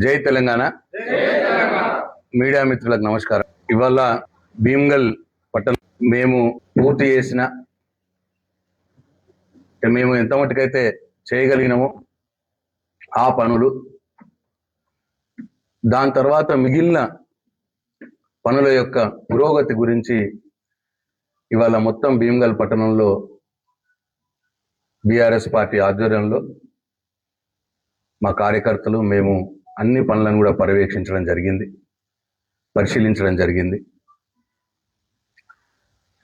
జై తెలంగాణ. మీడియా మిత్రులకు నమస్కారం. ఇవాళ భీమ్గల్ పట్టణం మేము పూర్తి చేసిన, మేము ఎంత మటుకైతే చేయగలిగినామో ఆ పనులు, దాని తర్వాత మిగిలిన పనుల యొక్క పురోగతి గురించి ఇవాళ మొత్తం భీమ్గల్ పట్టణంలో బీఆర్ఎస్ పార్టీ ఆధ్వర్యంలో మా కార్యకర్తలు మేము అన్ని పనులను కూడా పర్యవేక్షించడం జరిగింది, పరిశీలించడం జరిగింది.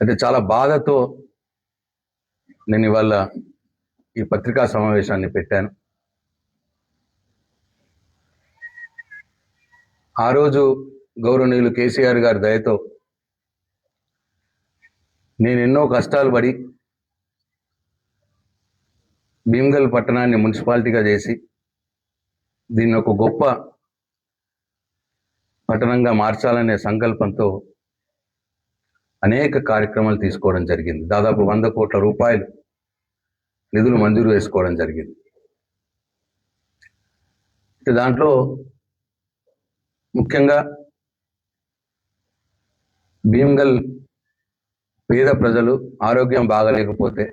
అయితే చాలా బాధతో నేను ఇవాళ ఈ పత్రికా సమావేశాన్ని పెట్టాను. ఆ రోజు గౌరవనీయులు కేసీఆర్ గారి దయతో నేను ఎన్నో కష్టాలు పడి భీమ్గల్ పట్టణాన్ని మున్సిపాలిటీగా చేసి దీన్ని ఒక గొప్ప పట్టణంగా మార్చాలనే సంకల్పంతో అనేక కార్యక్రమాలు తీసుకోవడం జరిగింది. దాదాపు 100 కోట్ల రూపాయలు నిధులు మంజూరు చేసుకోవడం జరిగింది. దాంట్లో ముఖ్యంగా భీమ్గల్ పేద ప్రజలు ఆరోగ్యం బాగలేకపోతే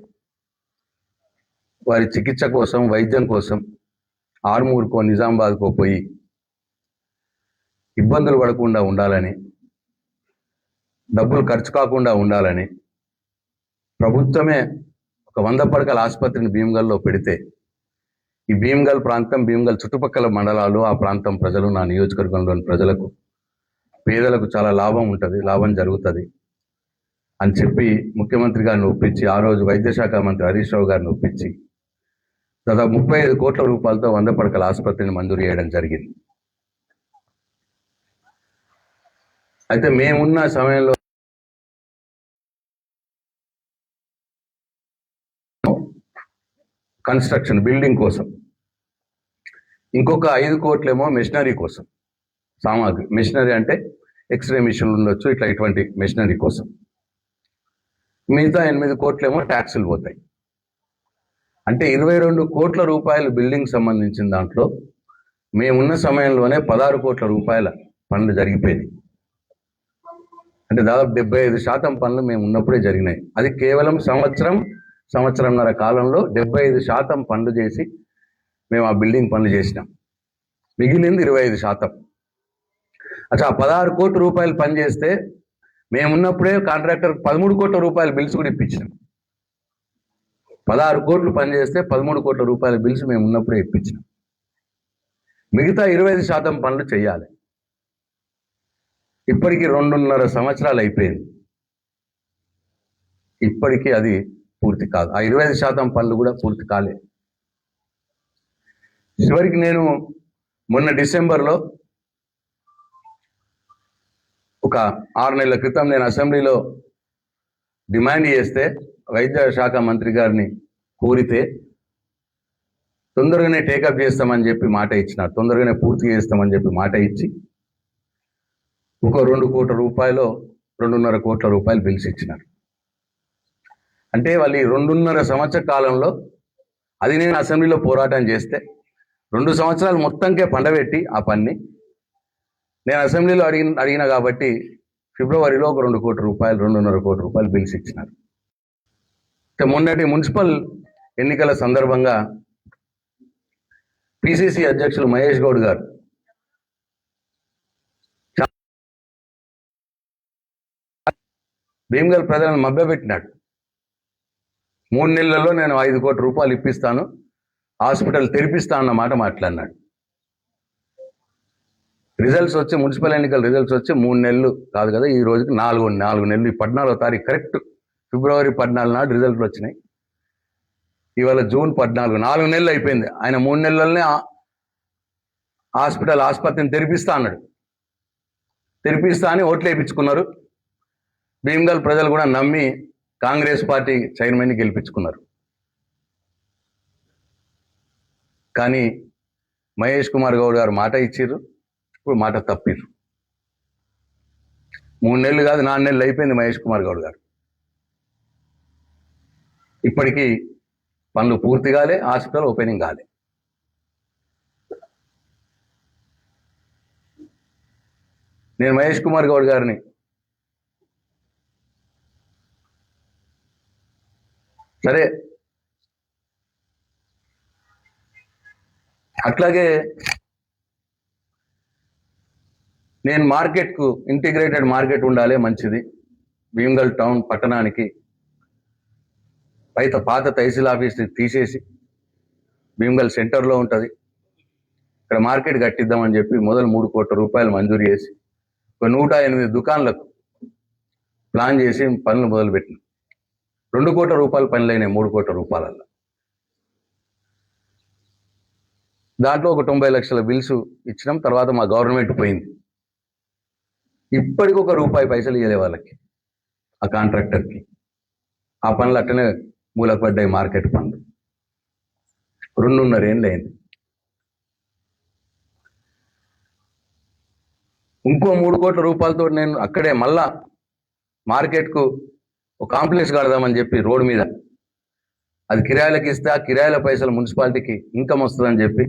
వారి చికిత్స కోసం, వైద్యం కోసం ఆర్మూర్కో, నిజామాబాద్కో పోయి ఇబ్బందులు పడకుండా ఉండాలని, డబ్బులు ఖర్చు కాకుండా ఉండాలని ప్రభుత్వమే ఒక 100 పడకల ఆసుపత్రిని భీమ్గల్లో పెడితే ఈ భీమ్గల్ ప్రాంతం, భీమ్గల్ చుట్టుపక్కల మండలాలు, ఆ ప్రాంతం ప్రజలు, నా నియోజకవర్గంలోని ప్రజలకు, పేదలకు చాలా లాభం ఉంటుంది, లాభం జరుగుతుంది అని చెప్పి ముఖ్యమంత్రి గారిని ఒప్పించి, ఆ రోజు వైద్య శాఖ మంత్రి హరీష్ రావు గారిని ఒప్పించి దాదాపు 35 కోట్ల రూపాయలతో 100 పడకల ఆసుపత్రిని మంజూరు చేయడం జరిగింది. అయితే మేమున్న సమయంలో కన్స్ట్రక్షన్, బిల్డింగ్ కోసం, ఇంకొక 5 కోట్లేమో మెషినరీ కోసం, సామాగ్రి, మెషినరీ అంటే ఎక్స్రే మిషన్లు ఉండొచ్చు, ఇటువంటి మెషినరీ కోసం. మిగతా 8 కోట్లేమో ట్యాక్సులు పోతాయి. అంటే 22 కోట్ల రూపాయలు బిల్డింగ్ సంబంధించిన దాంట్లో మేమున్న సమయంలోనే 16 కోట్ల రూపాయల పనులు జరిగిపోయింది. అంటే దాదాపు 75% పనులు మేము ఉన్నప్పుడే జరిగినాయి. అది కేవలం సంవత్సరంన్నర కాలంలో 75% పనులు చేసి మేము ఆ బిల్డింగ్ పనులు చేసినాం. మిగిలింది 25%. అచ్చా, 16 కోట్ల రూపాయలు పని చేస్తే మేమున్నప్పుడే కాంట్రాక్టర్ 13 కోట్ల రూపాయల బిల్స్ కూడా ఇప్పించినాం. 16 కోట్లు పని చేస్తే 13 కోట్ల రూపాయల బిల్స్ మేము ఉన్నప్పుడే ఇప్పించినాం. మిగతా 25% పనులు చేయాలి. ఇప్పటికీ 2.5 సంవత్సరాలు అయిపోయింది. ఇప్పటికీ అది పూర్తి కాదు. ఆ 25% పనులు కూడా పూర్తి కాలే. చివరికి నేను మొన్న డిసెంబర్లో ఒక 6 నెలల క్రితం నేను అసెంబ్లీలో డిమాండ్ చేస్తే, వైద్య శాఖ మంత్రి గారిని కోరితే తొందరగానే టేకప్ చేస్తామని చెప్పి మాట ఇచ్చినారు. తొందరగానే పూర్తి చేస్తామని చెప్పి మాట ఇచ్చి ఒక 2 కోట్ల రూపాయలు, 2.5 కోట్ల రూపాయలు బిల్స్ ఇచ్చినారు. అంటే వాళ్ళు ఈ 2.5 సంవత్సర కాలంలో, అది నేను అసెంబ్లీలో పోరాటం చేస్తే 2 సంవత్సరాలు మొత్తంకే పండబెట్టి ఆ పని నేను అసెంబ్లీలో అడిగిన కాబట్టి ఫిబ్రవరిలో ఒక 2 కోట్ల రూపాయలు, 2.5 కోట్ల రూపాయలు బిల్స్ ఇచ్చినారు. మొన్నటి మున్సిపల్ ఎన్నికల సందర్భంగా పిసిసి అధ్యక్షులు మహేష్ గౌడ్ గారు భీమ్గల్ ప్రజలను మభ్యపెట్టినాడు. 3 నెలల్లో నేను 5 కోట్ల రూపాయలు ఇప్పిస్తాను, హాస్పిటల్ తెరిపిస్తా అన్న మాట మాట్లాడినాడు. రిజల్ట్స్ వచ్చి, మున్సిపల్ ఎన్నికల రిజల్ట్స్ వచ్చి 3 నెలలు కాదు కదా, ఈ రోజుకి 4 నెలలు. 14వ తారీఖు కరెక్ట్ ఫిబ్రవరి 14 నాడు రిజల్ట్లు వచ్చినాయి. ఇవాళ జూన్ 14, 4 నెలలు అయిపోయింది. ఆయన 3 నెలలనే ఆసుపత్రిని తెరిపిస్తా అన్నాడు. తెరిపిస్తా అని ఓట్లు వేయించుకున్నారు. భీమ్గల్ ప్రజలు కూడా నమ్మి కాంగ్రెస్ పార్టీ చైర్మన్ని గెలిపించుకున్నారు. కానీ మహేష్ కుమార్ గౌడ్ గారు మాట ఇచ్చిర్రు, ఇప్పుడు మాట తప్పిర్రు. 3 నెలలు కాదు, 4 నెలలు అయిపోయింది మహేష్ కుమార్ గౌడ్ గారు. ఇప్పటికీ పనులు పూర్తి కాలే, హాస్పిటల్ ఓపెనింగ్ కాలే. నేను మహేష్ కుమార్ గౌడ్ గారిని సరే అట్లాగే నేను మార్కెట్కు ఇంటిగ్రేటెడ్ మార్కెట్ ఉండాలి మంచిది. భీమ్గల్ టౌన్ పట్టణానికి పాత తహసీల్ ఆఫీస్ని తీసేసి భీమ్గల్ సెంటర్లో ఉంటుంది, ఇక్కడ మార్కెట్ కట్టిద్దామని చెప్పి మొదలు 3 కోట్ల రూపాయలు మంజూరు చేసి ఒక 108 దుకాన్లకు ప్లాన్ చేసి పనులు మొదలుపెట్టినాం. 2 కోట్ల రూపాయల పనులైనాయి 3 కోట్ల రూపాయలల్లో. దాంట్లో ఒక 90 లక్షల బిల్స్ ఇచ్చినాం. తర్వాత మా గవర్నమెంట్ పోయింది. ఇప్పటికి 1 రూపాయి పైసలు ఇవ్వలే వాళ్ళకి, ఆ కాంట్రాక్టర్కి. ఆ పనులు అట్టనే మూలకు పడ్డాయి, మార్కెట్ పనులు. 2.5 ఏళ్ళు అయింది. ఇంకో 3 కోట్ల రూపాయలతో నేను అక్కడే మళ్ళా మార్కెట్కు ఒక కాంప్లెక్స్ కడదామని చెప్పి రోడ్డు మీద, అది కిరాయిలకు ఇస్తే ఆ కిరాయిల పైసలు మున్సిపాలిటీకి ఇన్కమ్ వస్తుందని చెప్పి,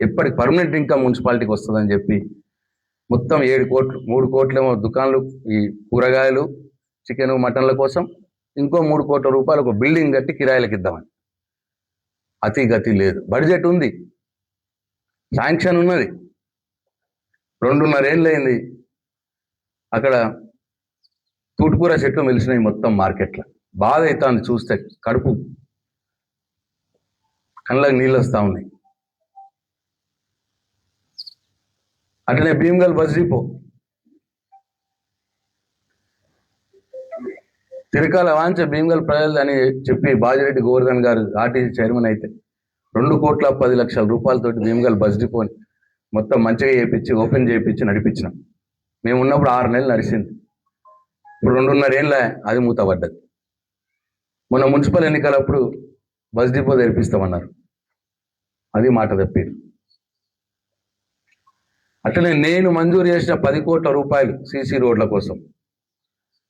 ఎప్పటికి పర్మనెంట్ ఇన్కమ్ మున్సిపాలిటీకి వస్తుందని చెప్పి మొత్తం 7 కోట్లు, 3 కోట్లేమో దుకాన్లు, ఈ కూరగాయలు, చికెన్, మటన్ల కోసం, ఇంకో 3 కోట్ల రూపాయలు ఒక బిల్డింగ్ కట్టి కిరాయిలకు ఇద్దామని. అతి గతి లేదు. బడ్జెట్ ఉంది, శాంక్షన్ ఉన్నది. 2.5 ఏళ్ళు అయింది. అక్కడ తూటుకూర చెట్లు మెలిసినాయి మొత్తం మార్కెట్లో. బాధ అవుతుంది చూస్తే, కడుపు కళ్ళకి నీళ్ళు వస్తూ ఉన్నాయి. అట్లనే భీమ్గల్ బస్ డిపో, తిరకాల వాంచ భీమ్గల్ ప్రజలు అని చెప్పి బాజిరెడ్డి గోవర్ధన్ గారు ఆర్టీసీ చైర్మన్ అయితే 2,10,00,000 రూపాయలతోటి భీమ్గల్ బస్ డిపోని మొత్తం మంచిగా చేయించి, ఓపెన్ చేయించి నడిపించినాం. మేము ఉన్నప్పుడు 6 నెలలు నడిచింది. ఇప్పుడు 2.5 ఏళ్ళ అది మూతపడ్డది. మొన్న మున్సిపల్ ఎన్నికలప్పుడు బస్ డిపో తెరిపిస్తామన్నారు, అది మాట తప్పారు. అట్లనే నేను మంజూరు చేసిన 10 కోట్ల రూపాయలు సీసీ రోడ్ల కోసం,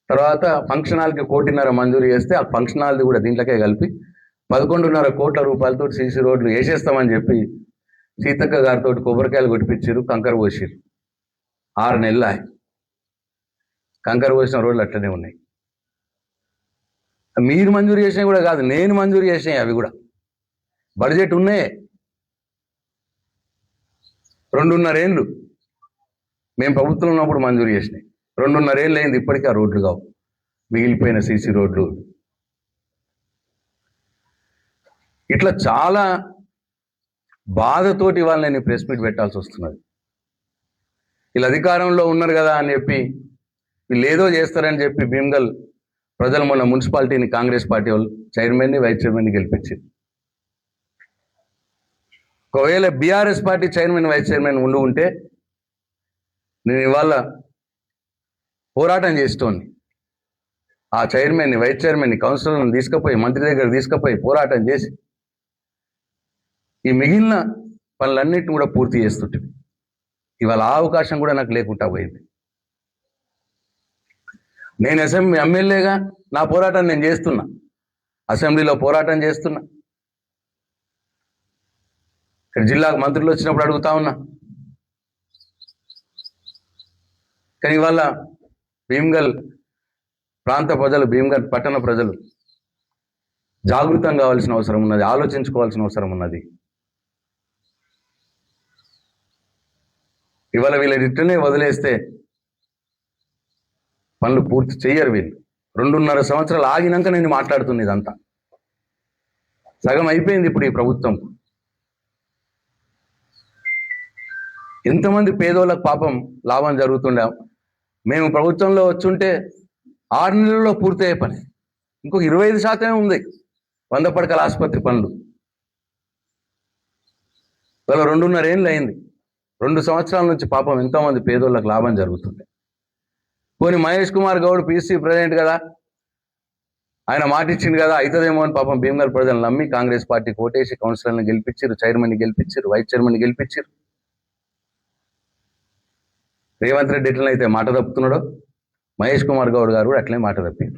తర్వాత ఫంక్షన్ హాల్కి 1.5 కోటి మంజూరు చేస్తే ఆ ఫంక్షన్ హాల్ది కూడా దీంట్లోకే కలిపి 11.5 కోట్ల రూపాయలతో సీసీ రోడ్లు వేసేస్తామని చెప్పి సీతక్క గారితో కొబ్బరికాయలు కొట్టిపించారు, కంకర పోసారు. 6 నెలలు కంకర పోసిన రోడ్లు అట్లనే ఉన్నాయి. మీరు మంజూరు చేసినవి కూడా కాదు, నేను మంజూరు చేసినవి. అవి కూడా బడ్జెట్ ఉన్నాయే. 2.5 ఏళ్ళు మేము ప్రభుత్వం ఉన్నప్పుడు మంజూరు చేసినాయి. 2.5 ఏళ్ళు అయింది, ఇప్పటికీ ఆ రోడ్లు కావు, మిగిలిపోయిన సీసీ రోడ్లు. ఇట్లా చాలా బాధతోటి వాళ్ళని నేను ప్రెస్ మీట్ పెట్టాల్సి వస్తున్నది. వీళ్ళు అధికారంలో ఉన్నారు కదా అని చెప్పి, వీళ్ళు ఏదో చేస్తారని చెప్పి భీమ్గల్ ప్రజలు మొన్న మున్సిపాలిటీని కాంగ్రెస్ పార్టీ వాళ్ళు చైర్మన్ని, వైస్ చైర్మన్ని గెలిపించారు. ఒకవేళ BRS party chairman, vice chairman ఉంటే నేను ఇవాళ పోరాటం చేస్తోంది. ఆ చైర్మన్ని, వైస్ చైర్మన్ని, కౌన్సిలర్లను తీసుకుపోయి మంత్రి దగ్గర తీసుకుపోయి పోరాటం చేసి ఈ మిగిలిన పనులన్నిటిని కూడా పూర్తి చేస్తుంటుంది. ఇవాళ ఆ అవకాశం కూడా నాకు లేకుండా పోయింది. నేను ఎమ్మెల్యేగా నా పోరాటం నేను చేస్తున్నా, అసెంబ్లీలో పోరాటం చేస్తున్నా, ఇక్కడ జిల్లాకు మంత్రులు వచ్చినప్పుడు అడుగుతా ఉన్నా. కానీ ఇవాళ భీమ్గల్ ప్రాంత ప్రజలు, భీమ్గల్ పట్టణ ప్రజలు జాగృతం కావాల్సిన అవసరం ఉన్నది, ఆలోచించుకోవాల్సిన అవసరం ఉన్నది. ఇవాళ వీళ్ళ రిటర్నే వదిలేస్తే పనులు పూర్తి చెయ్యరు వీళ్ళు. 2.5 సంవత్సరాలు ఆగినాక నేను మాట్లాడుతున్నా. ఇదంతా సగం అయిపోయింది ఇప్పుడు ఈ ప్రభుత్వం. ఎంతమంది పేదోళ్ళకు పాపం లాభం జరుగుతుండే. మేము ప్రభుత్వంలో వచ్చుంటే 6 నెలల్లో పూర్తయ్యే పని, ఇంకొక 25% ఉంది 100 పడకల ఆసుపత్రి పనులు. ఇవాళ 2.5 ఏళ్ళు అయింది. 2 సంవత్సరాల నుంచి పాపం ఎంతోమంది పేదోళ్ళకు లాభం జరుగుతుంది. పోనీ మహేష్ కుమార్ గౌడ్ పీసీ ప్రెసిడెంట్ కదా, ఆయన మాట ఇచ్చింది కదా, అవుతుందేమో అని పాపం భీమ్గల్ ప్రజలు నమ్మి కాంగ్రెస్ పార్టీ కోటేసి కౌన్సిలర్ని గెలిపించారు, చైర్మన్ని గెలిపించారు, వైస్ చైర్మన్ని గెలిపించారు. రేవంత్ రెడ్డి ఎట్లనైతే మాట తప్పుతున్నాడో మహేష్ కుమార్ గౌడ్ గారు కూడా అట్లనే మాట తప్పారు.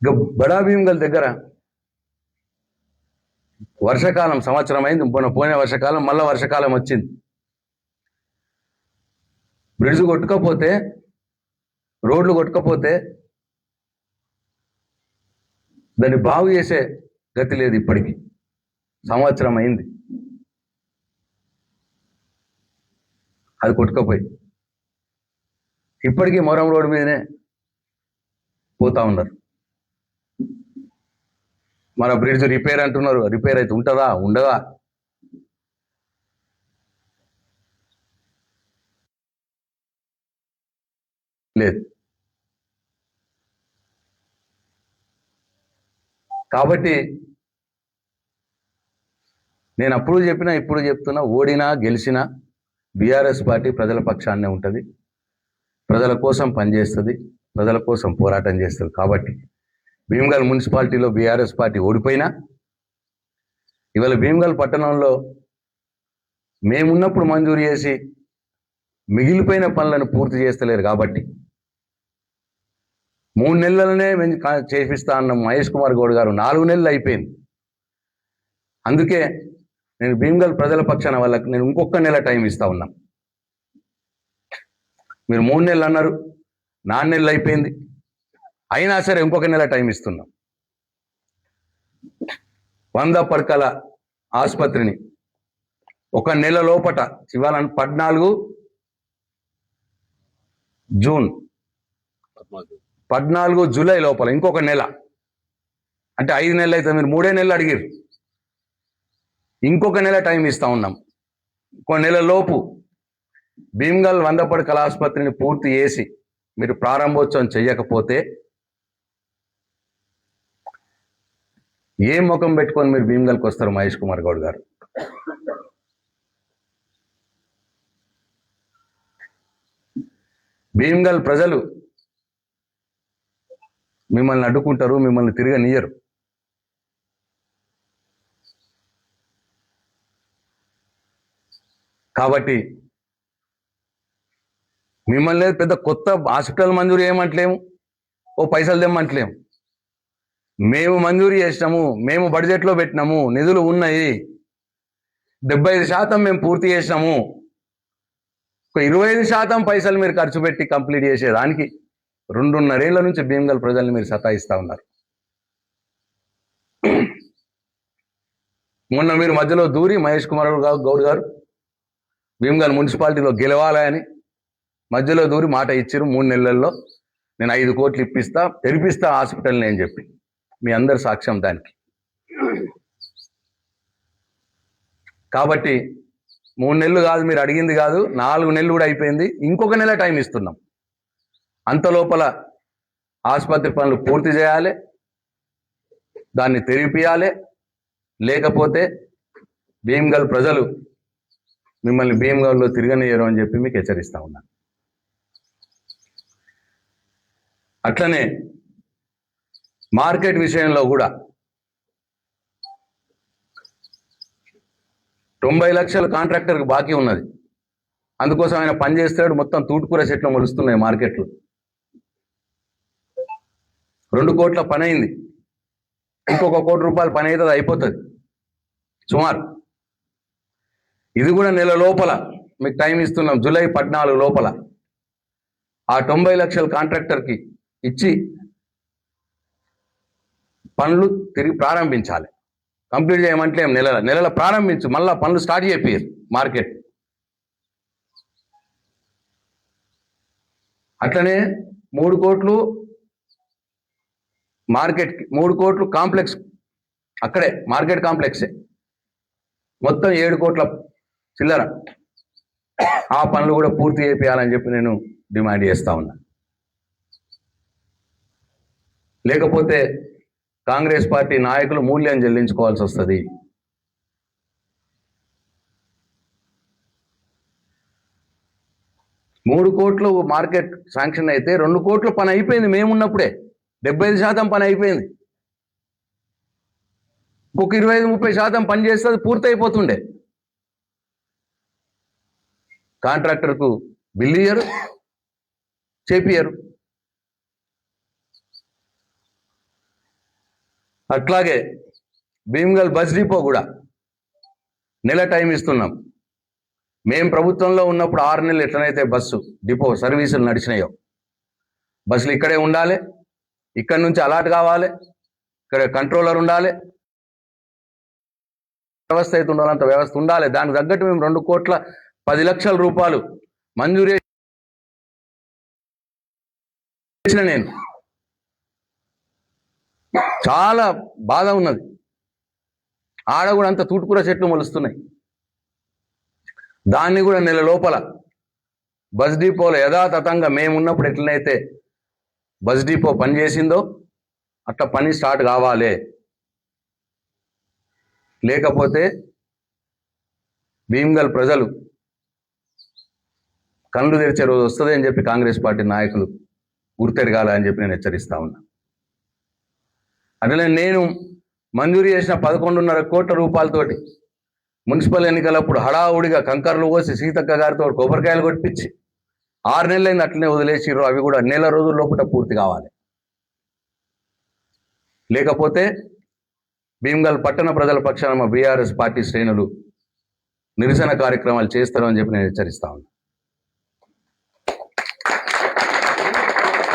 ఇక బడా భీమ్గల్ దగ్గర వర్షాకాలం సంవత్సరం అయింది, పోయిన వర్షాకాలం మళ్ళీ వర్షాకాలం వచ్చింది. బ్రిడ్జ్ కొట్టుకపోతే, రోడ్లు కొట్టుకపోతే దాన్ని బాగు చేసే గతి లేదు. ఇప్పటికీ సంవత్సరం అయింది అది కొట్టుకపోయి. ఇప్పటికీ మొరం రోడ్డు మీదనే పోతా ఉన్నారు. మన బ్రిడ్జ్ రిపేర్ అంటున్నారు, రిపేర్ అయితే ఉంటుందా, ఉండదా? లేదు. కాబట్టి నేను అప్పుడు చెప్పినా ఇప్పుడు చెప్తున్నా, ఓడినా గెలిచినా బీఆర్ఎస్ పార్టీ ప్రజల పక్షాన్నే ఉంటుంది, ప్రజల కోసం పనిచేస్తుంది, ప్రజల కోసం పోరాటం చేస్తుంది. కాబట్టి భీమ్గల్ మున్సిపాలిటీలో బీఆర్ఎస్ పార్టీ ఓడిపోయినా, ఇవాళ భీమ్గల్ పట్టణంలో మేమున్నప్పుడు మంజూరు చేసి మిగిలిపోయిన పనులను పూర్తి చేస్తలేరు. కాబట్టి 3 నెలలనే మేము చేపిస్తా అన్న మహేష్ కుమార్ గౌడ్ గారు 4 నెలలు అయిపోయింది. అందుకే నేను భీమ్గల్ ప్రజల పక్షాన వాళ్ళకి నేను ఇంకొక నెల టైం ఇస్తా ఉన్నా. మీరు 3 నెలలు అన్నారు, 4 నెలలు అయిపోయింది, అయినా సరే ఇంకొక నెల టైం ఇస్తున్నాం. 100 పడకల ఆసుపత్రిని ఒక నెల లోపట ఇవ్వాలని 14 జూన్ 14 జూలై లోపల ఇంకొక నెల, అంటే 5 నెలలు అయితే మీరు 3 నెలలు అడిగారు, ఇంకొక నెల టైం ఇస్తా ఉన్నాం. ఇంకో నెల లోపు భీమ్గల్ 100 పడకల ఆసుపత్రిని పూర్తి చేసి మీరు ప్రారంభోత్సవం చేయకపోతే ఏ ముఖం పెట్టుకొని మీరు భీమ్గల్కి వస్తారు మహేష్ కుమార్ గౌడ్ గారు? భీమ్గల్ ప్రజలు మిమ్మల్ని అడ్డుకుంటారు, మిమ్మల్ని తిరగనియ్యరు. కాబట్టి మిమ్మల్ని పెద్ద కొత్త హాస్పిటల్ మంజూరు చేయమంటలేము, ఓ పైసలు తెమ్మంటలేము. మేము మంజూరు చేసినాము, మేము బడ్జెట్లో పెట్టినాము, నిధులు ఉన్నాయి, 75% మేము పూర్తి చేసినాము. ఒక 25% పైసలు మీరు ఖర్చు పెట్టి కంప్లీట్ చేసేదానికి 2.5 ఏళ్ల నుంచి భీమ్గల్ ప్రజల్ని మీరు సతాయిస్తా ఉన్నారు. మొన్న మీరు మధ్యలో దూరి మహేష్ కుమార్ గౌడ్ గారు భీమ్గల్ మున్సిపాలిటీలో గెలవాలని మధ్యలో దూరి మాట ఇచ్చారు, 3 నెలల్లో నేను 5 కోట్లు తెరిపిస్తా హాస్పిటల్ని అని చెప్పి. మీ అందరి సాక్ష్యం దానికి. కాబట్టి 3 నెలలు కాదు మీరు అడిగింది కాదు, 4 నెలలు కూడా అయిపోయింది, ఇంకొక నెల టైం ఇస్తున్నాం. అంత లోపల ఆసుపత్రి పనులు పూర్తి చేయాలి, దాన్ని తెరిపియాలి, లేకపోతే భీమ్గల్ ప్రజలు మిమ్మల్ని భీమ్గల్లో తిరగనియరు అని చెప్పి మీకు హెచ్చరిస్తా ఉన్నాను. అట్లనే మార్కెట్ విషయంలో కూడా 90 లక్షల కాంట్రాక్టర్కి బాకీ ఉన్నది. అందుకోసం ఆయన పని చేస్తాడు, మొత్తం తూటుకూర చెట్లు మొలుస్తున్నాయి మార్కెట్లో. 2 కోట్ల పని అయింది, ఇంకొక ₹1 కోటి పని అయితే అయిపోతుంది సుమారు. ఇది కూడా నెల లోపల మీకు టైం ఇస్తున్నాం, జూలై 14 లోపల ఆ 90 లక్షల కాంట్రాక్టర్కి ఇచ్చి పనులు తిరిగి ప్రారంభించాలి. కంప్లీట్ చేయమంటే నెలల ప్రారంభించు, మళ్ళీ పనులు స్టార్ట్ చేయారు మార్కెట్. అట్లనే 3 కోట్లు మార్కెట్కి, 3 కోట్లు కాంప్లెక్స్, అక్కడే మార్కెట్ కాంప్లెక్సే, మొత్తం 7 కోట్ల చిల్లర. ఆ పనులు కూడా పూర్తి చేయాలని చెప్పి నేను డిమాండ్ చేస్తా ఉన్నా. లేకపోతే కాంగ్రెస్ పార్టీ నాయకులు మూల్యం చెల్లించుకోవాల్సి వస్తుంది. మూడు కోట్లు మార్కెట్ శాంక్షన్ అయితే 2 కోట్ల పని అయిపోయింది మేమున్నప్పుడే, 75% పని అయిపోయింది. ఇంకొక 25-30% పని చేస్తే అది పూర్తయిపోతుండే. కాంట్రాక్టర్కు బిల్లు ఇయ్యరు, చేపియరు. అట్లాగే భీమ్గల్ బస్ డిపో కూడా నెల టైం ఇస్తున్నాం. మేము ప్రభుత్వంలో ఉన్నప్పుడు 6 నెలలు ఎట్లనైతే బస్సు డిపో సర్వీసులు నడిచినాయో, బస్సులు ఇక్కడే ఉండాలి, ఇక్కడి నుంచి అలాట్ కావాలి, ఇక్కడ కంట్రోలర్ ఉండాలి, వ్యవస్థ అయితే ఉండాలంత వ్యవస్థ ఉండాలి. దానికి తగ్గట్టు మేము 2,10,00,00,000 రూపాయలు మంజూరు చేసిన నేను చాలా బాధ ఉన్నది. ఆడ కూడా అంత తూటుకూర చెట్లు మొలుస్తున్నాయి. దాన్ని కూడా నెల లోపల బస్ డిపోలో యథాతథంగా మేము ఉన్నప్పుడు ఎట్లనైతే బస్ డిపో పనిచేసిందో అట్లా పని స్టార్ట్ కావాలి. లేకపోతే భీమ్గల్ ప్రజలు కళ్ళు తెరిచే రోజు వస్తుంది అని చెప్పి కాంగ్రెస్ పార్టీ నాయకులు గుర్తెరగాల అని చెప్పి నేను హెచ్చరిస్తా ఉన్నా. అట్లనే నేను మంజూరు చేసిన 11.5 కోట్ల రూపాయలతోటి మున్సిపల్ ఎన్నికలప్పుడు హడావుడిగా కంకర్లు పోసి సీతక్క గారితో కొబ్బరికాయలు కొట్టించి 6 నెలలైంది అట్లనే వదిలేసిర్రు. అవి కూడా నెల రోజుల లోపల పూర్తి కావాలి. లేకపోతే భీమ్గల్ పట్టణ ప్రజల పక్షాన మా బీఆర్ఎస్ పార్టీ శ్రేణులు నిరసన కార్యక్రమాలు చేస్తారు అని చెప్పి నేను హెచ్చరిస్తా ఉన్నా.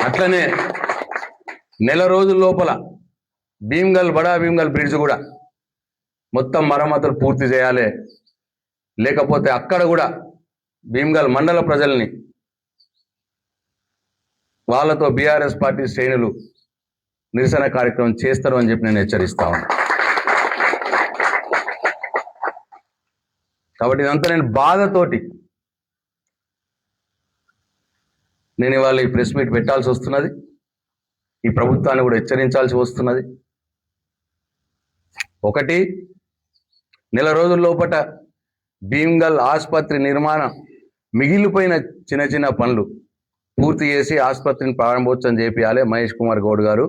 అట్లనే నెల రోజుల లోపల బడా భీమ్గల్ బ్రిడ్జ్ కూడా మొత్తం మరమ్మతులు పూర్తి చేయాలి. లేకపోతే అక్కడ కూడా భీమ్గల్ మండల ప్రజల్ని వాళ్ళతో బీఆర్ఎస్ పార్టీ శ్రేణులు నిరసన కార్యక్రమం చేస్తారు అని చెప్పి నేను హెచ్చరిస్తా ఉన్నా. కాబట్టి ఇదంతా నేను బాధతోటి నేను ఇవాళ ఈ ప్రెస్ మీట్ పెట్టాల్సి వస్తున్నది. ఈ ప్రభుత్వాన్ని కూడా హెచ్చరించాల్సి వస్తున్నది. ఒకటి, నెల రోజుల లోపట భీమ్గల్ ఆసుపత్రి నిర్మాణం మిగిలిపోయిన చిన్న చిన్న పనులు పూర్తి చేసి ఆసుపత్రిని ప్రారంభోత్సవం చేపియాలి. మహేష్ కుమార్ గౌడ్ గారు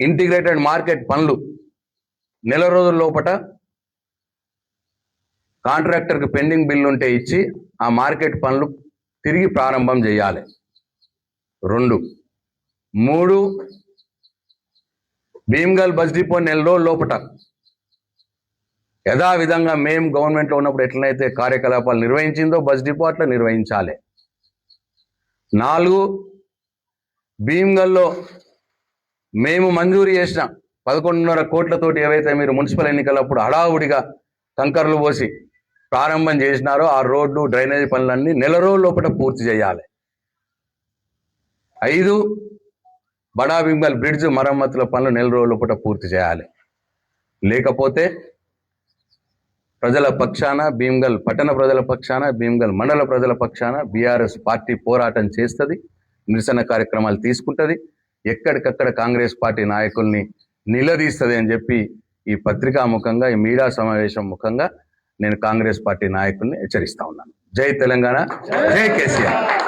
ఇంటిగ్రేటెడ్ మార్కెట్ పనులు నెల రోజుల లోపట కాంట్రాక్టర్కి పెండింగ్ బిల్లు ఉంటే ఇచ్చి ఆ మార్కెట్ పనులు తిరిగి ప్రారంభం చేయాలి. 2, 3 భీమ్గల్ బస్ డిపో నెల రోజుల లోపట యథావిధంగా మేము గవర్నమెంట్లో ఉన్నప్పుడు ఎట్లనైతే కార్యకలాపాలు నిర్వహించిందో బస్ డిపో అట్లా నిర్వహించాలి. 4 భీమ్గల్లో మేము మంజూరు చేసిన 11.5 కోట్లతోటి ఏవైతే మీరు మున్సిపల్ ఎన్నికలప్పుడు హడావుడిగా కంకర్లు పోసి ప్రారంభం చేసినారో ఆ రోడ్లు డ్రైనేజీ పనులన్నీ నెల రోజుల లోపల పూర్తి చేయాలి. 5 బడా భీమ్గల్ బ్రిడ్జ్ మరమ్మతుల పనులు నెల రోజుల లోపల పూర్తి చేయాలి. లేకపోతే ప్రజల పక్షాన భీమ్గల్ పట్టణ ప్రజల పక్షాన భీమ్గల్ మండల ప్రజల పక్షాన బీఆర్ఎస్ పార్టీ పోరాటం చేస్తుంది, నిరసన కార్యక్రమాలు తీసుకుంటుంది, ఎక్కడికక్కడ కాంగ్రెస్ పార్టీ నాయకుల్ని నిలదీస్తుంది అని చెప్పి ఈ పత్రికా ముఖంగా ఈ మీడియా సమావేశం ముఖంగా నేను కాంగ్రెస్ పార్టీ నాయకుల్ని హెచ్చరిస్తా ఉన్నాను. జై తెలంగాణ, జై కేసీఆర్.